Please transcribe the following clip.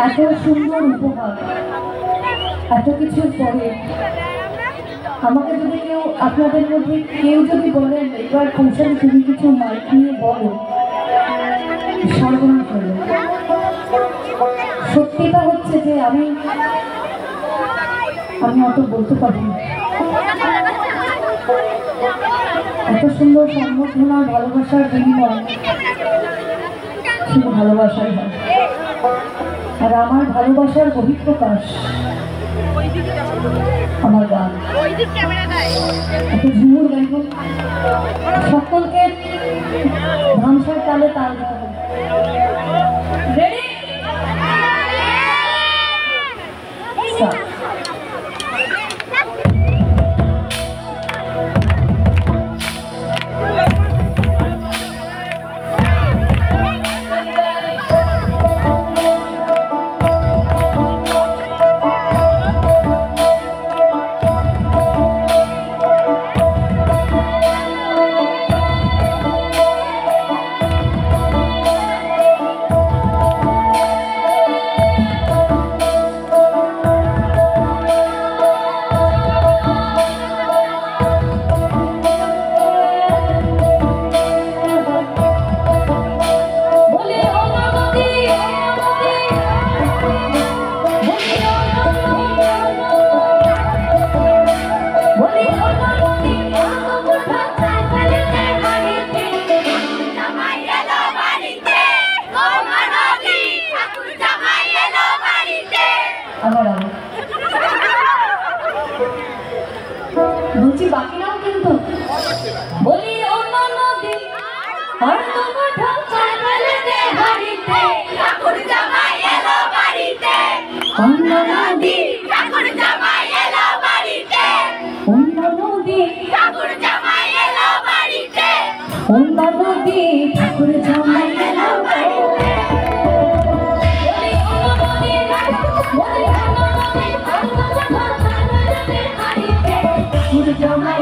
এত সুন্দর উপহার, এত কিছুর পরে আমাকে যদি কেউ আপনাদের মধ্যে কেউ যদি বলেন এবার কৌশল তুমি কিছু মাইক নিয়ে বলো, সর্বনাশ হলো। সত্যিটা হচ্ছে যে আমি অত বলতে পারি না। এত সুন্দর সম্বোধনা, ভালোবাসার বিনিময় শুধু ভালোবাসাই হয়। আর আমার ভালোবাসার বহিঃপ্রকাশ আমার গান। এত ঝুমুর গাইব, সকলকে ধামসার তালে তাল দিতে হবে। রেডি? বলছি বাকি নাও কিন্তু বলি অন্য নদী আর তোমার ঢাকায় মেলেতে হাড়িতে ঠাকুর জামাই এলো বাড়িতে অন্য নদী ঠাকুর জামাই এলো বাড়িতে অন্য নদী ঠাকুর জামাই এলো বাড়িতে অন্য নদী ঠাকুর জামাই এলো বাড়িতে জামাই